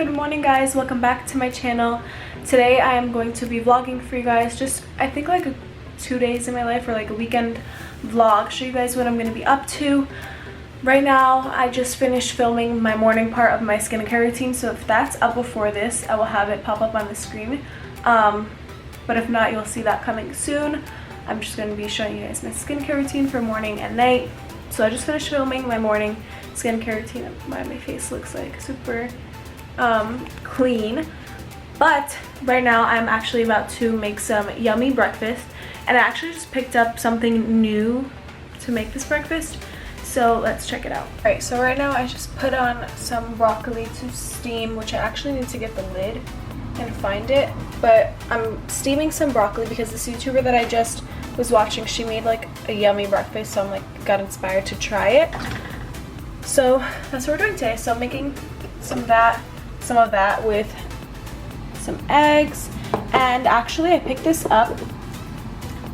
Good morning guys, welcome back to my channel. Today I am going to be vlogging for you guys, just I think like 2 days in my life, or like a weekend vlog, show you guys what I'm going to be up to. Right now I just finished filming my morning part of my skincare routine, so if that's up before this I will have it pop up on the screen, but if not you'll see that coming soon. I'm just going to be showing you guys my skincare routine for morning and night. So I just finished filming my morning skincare routine. My face looks like super clean, but right now I'm actually about to make some yummy breakfast, and I actually just picked up something new to make this breakfast, so let's check it out. Alright, so right now I just put on some broccoli to steam, which I actually need to get the lid and find it, but I'm steaming some broccoli because this YouTuber that I just was watching, she made like a yummy breakfast, so I'm like got inspired to try it. So that's what we're doing today. So I'm making some of that with some eggs, and actually I picked this up.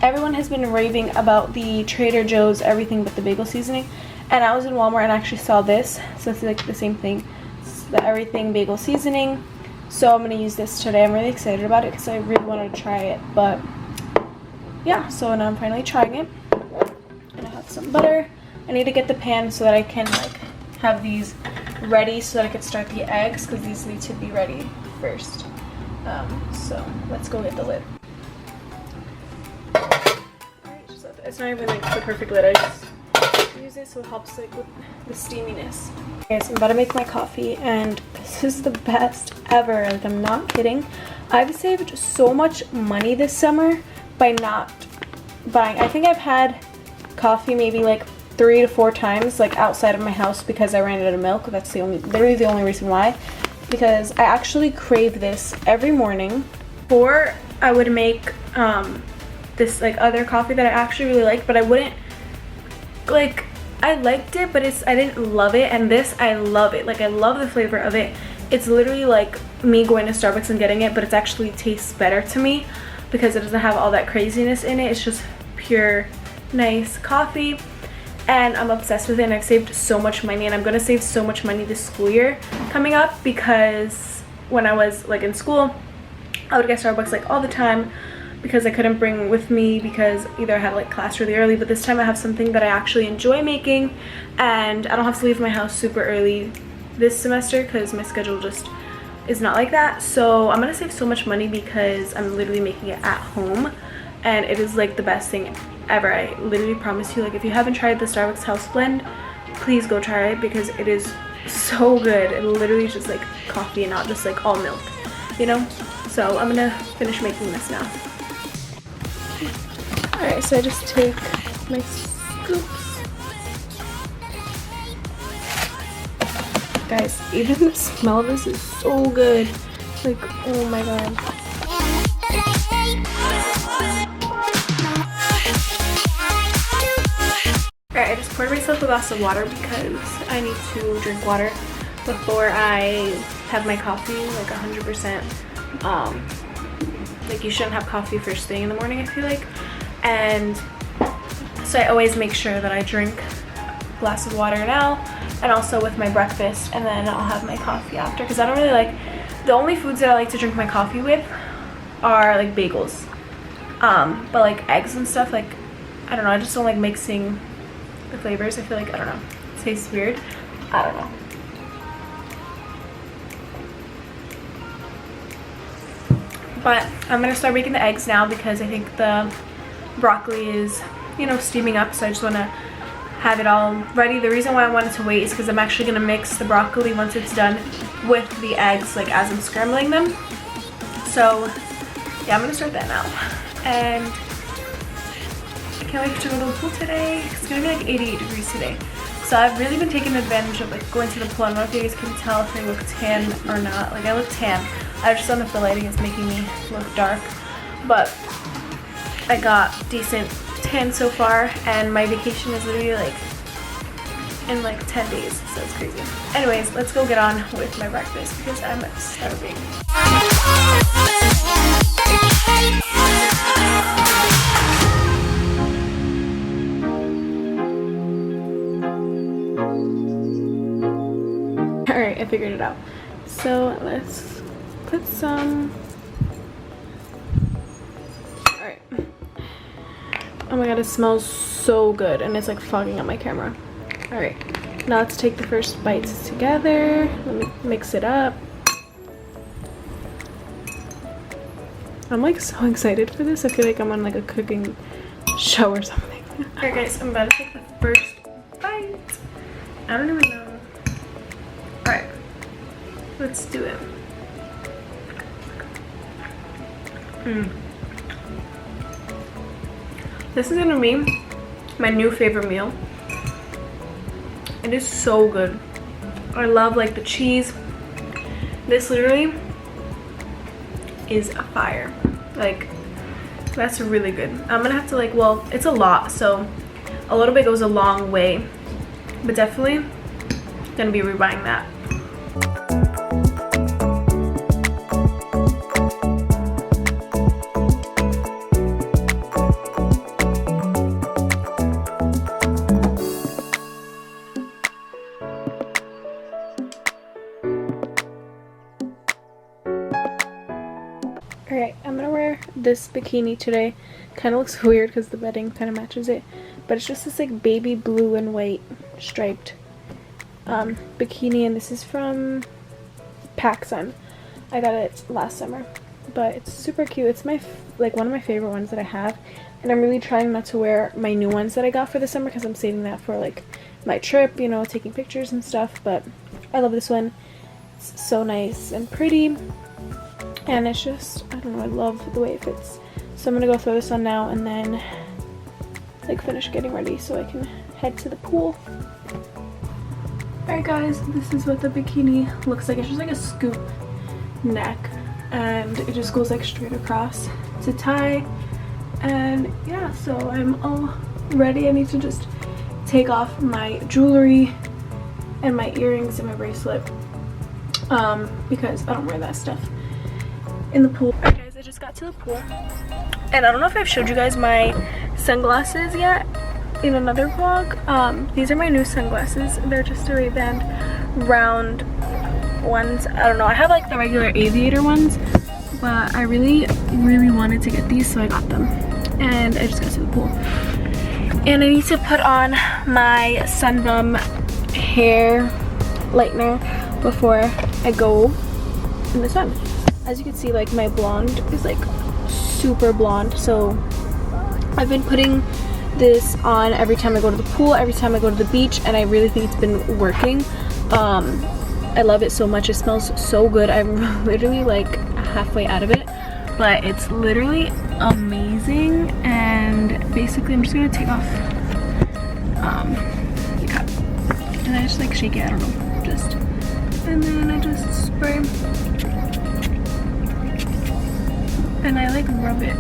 Everyone has been raving about the Trader Joe's everything but the bagel seasoning, and I was in Walmart and actually saw this, so it's like the same thing. It's the everything bagel seasoning, so I'm going to use this today. I'm really excited about it because I really wanted to try it, but yeah, so now I'm finally trying it. And I have some butter. I need to get the pan so that I can like have these ready so that I can start the eggs, because these need to be ready first. So let's go get the lid. It's not even like the perfect lid, I just use it so it helps like with the steaminess. Okay, so I'm about to make my coffee, and this is the best ever, like I'm not kidding. I've saved so much money this summer by not buying. I think I've had coffee maybe like 3 to 4 times like outside of my house because I ran out of milk. That's literally the only reason why, because I actually crave this every morning. Or I would make this like other coffee that I actually really like, but I wouldn't like, I liked it but I didn't love it, and this I love it. Like I love the flavor of it. It's literally like me going to Starbucks and getting it, but it actually tastes better to me because it doesn't have all that craziness in it. It's just pure nice coffee, and I'm obsessed with it, and I've saved so much money, and I'm gonna save so much money this school year coming up, because when I was like in school I would get Starbucks like all the time because I couldn't bring with me because either I had like class really early, but this time I have something that I actually enjoy making, and I don't have to leave my house super early this semester because my schedule just is not like that. So I'm gonna save so much money because I'm literally making it at home, and it is like the best thing ever. I literally promise you, like if you haven't tried the Starbucks house blend, please go try it because it is so good. It literally is just like coffee and not just like all milk, you know. So I'm gonna finish making this now. Alright, so I just take my scoops. Guys, even the smell of this is so good. Like, oh my god. Alright, I just poured myself a glass of water because I need to drink water before I have my coffee, like 100%. Like you shouldn't have coffee first thing in the morning, I feel like. And so I always make sure that I drink a glass of water now, and also with my breakfast, and then I'll have my coffee after, because I don't really like, the only foods that I like to drink my coffee with are like bagels, but like eggs and stuff, like I don't know, I just don't like mixing the flavors. I feel like, I don't know, it tastes weird. I don't know. But I'm gonna start making the eggs now because I think the broccoli is, you know, steaming up, so I just want to have it all ready. The reason why I wanted to wait is because I'm actually going to mix the broccoli once it's done with the eggs, like as I'm scrambling them. So yeah, I'm going to start that now, and I can't wait to go to the pool today. It's going to be like 88 degrees today, so I've really been taking advantage of like going to the pool. I don't know if you guys can tell if I look tan or not. Like I look tan. I just don't know if the lighting is making me look dark, but I got decent tan so far, and my vacation is literally like in like 10 days, so it's crazy. Anyways, let's go get on with my breakfast because I'm starving. Alright, I figured it out. So So let's put some. Alright. Oh my god, it smells so good and it's like fogging up my camera. Alright, now let's take the first bites together. Let me mix it up. I'm like so excited for this. I feel like I'm on like a cooking show or something. Alright guys, I'm about to take the first bite. I don't even know. Alright, let's do it. This is gonna be my new favorite meal. It is so good. I love like the cheese. This literally is a fire. Like, that's really good. I'm gonna have to like, well, it's a lot, so a little bit goes a long way, but definitely gonna be rebuying that. Alright, I'm gonna wear this bikini today. Kind of looks weird because the bedding kind of matches it, but it's just this like baby blue and white striped bikini, and this is from PacSun. I got it last summer, but it's super cute. It's my like one of my favorite ones that I have, and I'm really trying not to wear my new ones that I got for the summer because I'm saving that for like my trip, you know, taking pictures and stuff. But I love this one. It's so nice and pretty. And it's just, I don't know, I love the way it fits. So I'm gonna go throw this on now and then like finish getting ready so I can head to the pool. Alright guys, this is what the bikini looks like. It's just like a scoop neck and it just goes like straight across to tie. And yeah, so I'm all ready. I need to just take off my jewelry and my earrings and my bracelet because I don't wear that stuff in the pool. Alright guys, I just got to the pool and I don't know if I've showed you guys my sunglasses yet in another vlog. These are my new sunglasses. They're just a Ray-Ban round ones. I don't know, I have like the regular aviator ones, but I really wanted to get these, so I got them. And I just got to the pool and I need to put on my Sunbum hair lightener before I go in the sun. As you can see, like my blonde is like super blonde, so I've been putting this on every time I go to the pool, every time I go to the beach, and I really think it's been working. I love it so much. It smells so good. I'm literally like halfway out of it, but it's literally amazing. And basically I'm just gonna take off the cup and I just like shake it, I don't know, just, and then I just spray and I like rub it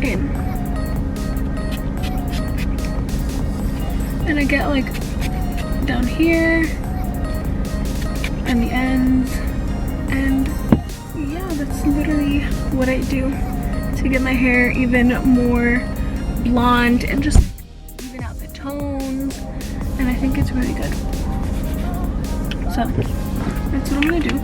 in, and I get like down here and the ends, and yeah, that's literally what I do to get my hair even more blonde and just even out the tones, and I think it's really good. So that's what I'm gonna do,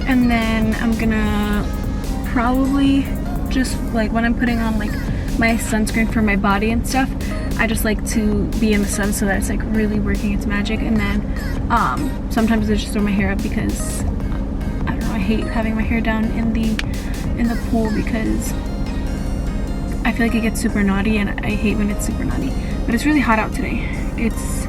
and then I'm gonna probably just like when I'm putting on like my sunscreen for my body and stuff, I just like to be in the sun so that it's like really working its magic. And then sometimes I just throw my hair up because I don't know, I hate having my hair down in the pool because I feel like it gets super naughty and I hate when it's super naughty. But it's really hot out today. It's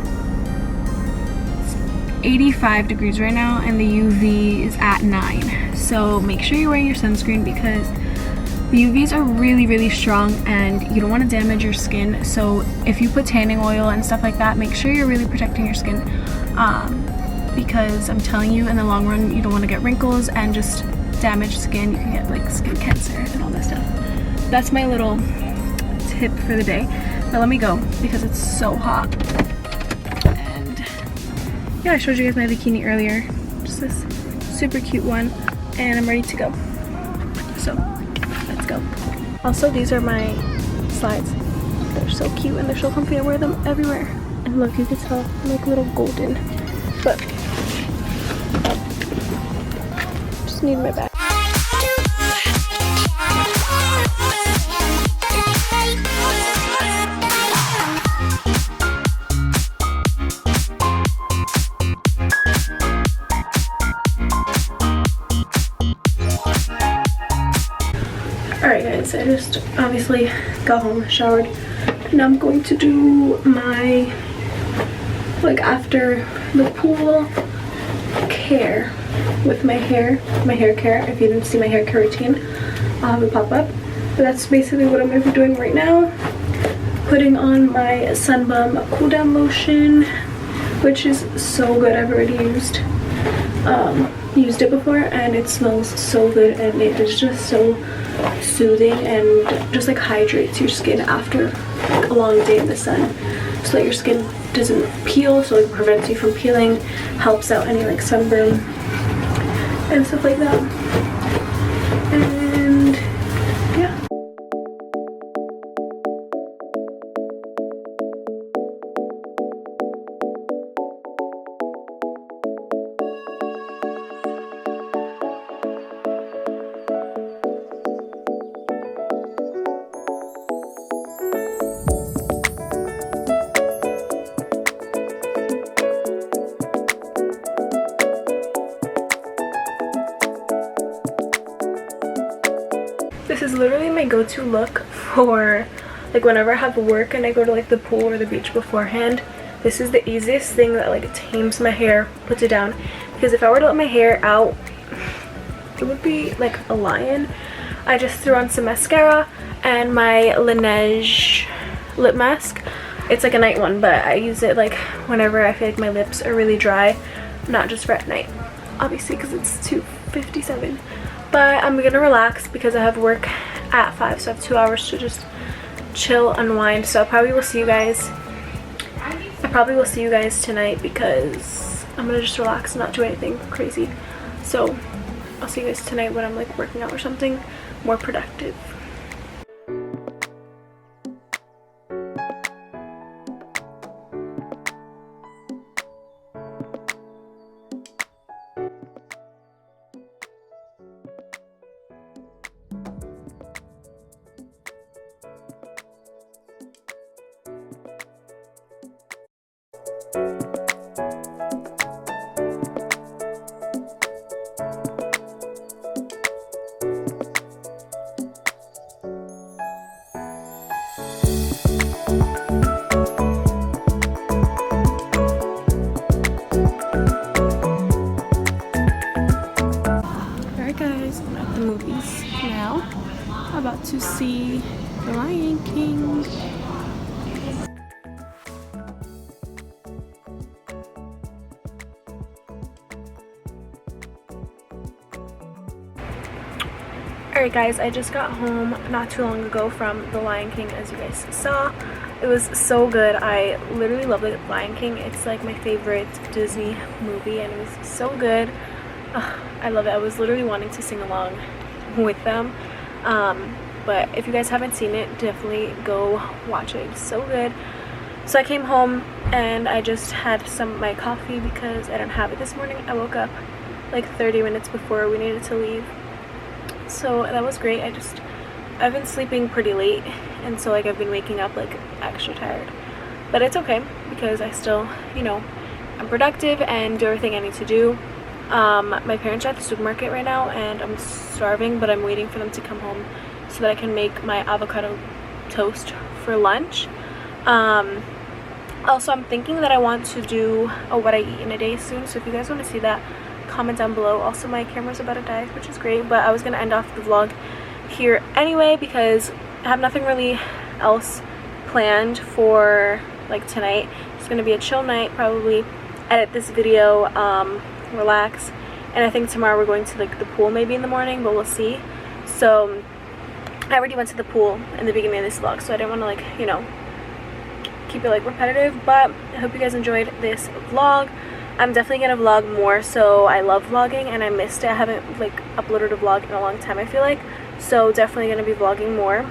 85 degrees right now and the UV is at 9. So make sure you're wearing your sunscreen because the UVs are really strong and you don't want to damage your skin. So if you put tanning oil and stuff like that, make sure you're really protecting your skin because I'm telling you, in the long run, you don't want to get wrinkles and just damaged skin. You can get like skin cancer and all that stuff. That's my little tip for the day. But let me go because it's so hot. And yeah, I showed you guys my bikini earlier. Just this super cute one. And I'm ready to go. So let's go. Also, these are my slides. They're so cute and they're so comfy. I wear them everywhere. And look, you can tell I'm like little golden. But need my bag. Alright guys, I just obviously got home, showered, and I'm going to do my, like, after the pool care with my hair care. If you didn't see my hair care routine, I'll have it pop up. But that's basically what I'm going to be doing right now. Putting on my Sunbum cool down lotion, which is so good. I've already used it before, and it smells so good, and it is just so soothing and just like hydrates your skin after like a long day in the sun, so that your skin doesn't peel, so it prevents you from peeling, helps out any like sunburn and stuff like that. And yeah. This is literally my go-to look for like whenever I have work and I go to like the pool or the beach beforehand. This is the easiest thing that like tames my hair, puts it down, because if I were to let my hair out, it would be like a lion. I just threw on some mascara and my Laneige lip mask. It's like a night one, but I use it like whenever I feel like my lips are really dry, not just for at night, obviously, because it's 2:57. But I'm gonna relax because I have work at 5, so I have 2 hours to just chill, unwind. So I probably will see you guys tonight, because I'm gonna just relax and not do anything crazy. So I'll see you guys tonight when I'm like working out or something more productive. About to see The Lion King. Alright guys, I just got home not too long ago from The Lion King, as you guys saw. It was so good. I literally love The Lion King. It's like my favorite Disney movie, and it was so good. I love it. I was literally wanting to sing along with them. But if you guys haven't seen it, definitely go watch it. It's so good. So I came home and I just had some of my coffee because I didn't have it this morning. I woke up like 30 minutes before we needed to leave, so that was great. I've been sleeping pretty late, and so like I've been waking up like extra tired, but it's okay because I still, you know, I'm productive and do everything I need to do. My parents are at the supermarket right now and I'm starving, but I'm waiting for them to come home so that I can make my avocado toast for lunch. Also, I'm thinking that I want to do a what I eat in a day soon, so if you guys want to see that, comment down below. Also, my camera's about to die, which is great, but I was gonna end off the vlog here anyway because I have nothing really else planned for like tonight. It's gonna be a chill night, probably edit this video, relax, and I think tomorrow we're going to like the pool maybe in the morning, but we'll see. So I already went to the pool in the beginning of this vlog, so I didn't want to like, you know, keep it like repetitive, but I hope you guys enjoyed this vlog. I'm definitely gonna vlog more, so I love vlogging and I missed it. I haven't like uploaded a vlog in a long time, I feel like, so definitely gonna be vlogging more.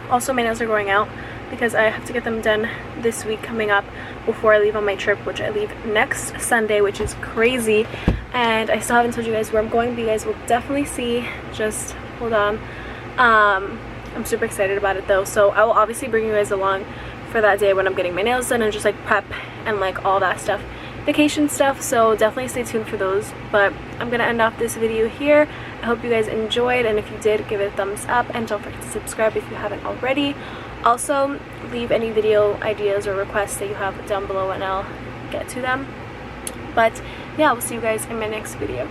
Also, my nails are growing out, because I have to get them done this week coming up before I leave on my trip, which I leave next Sunday, which is crazy. And I still haven't told you guys where I'm going, but you guys will definitely see. Just hold on. I'm super excited about it though, so I will obviously bring you guys along for that day when I'm getting my nails done and just like prep and like all that stuff, vacation stuff. So definitely stay tuned for those. But I'm gonna end off this video here. I hope you guys enjoyed, and if you did, give it a thumbs up, and don't forget to subscribe if you haven't already. Also, leave any video ideas or requests that you have down below and I'll get to them. But yeah, I will see you guys in my next video.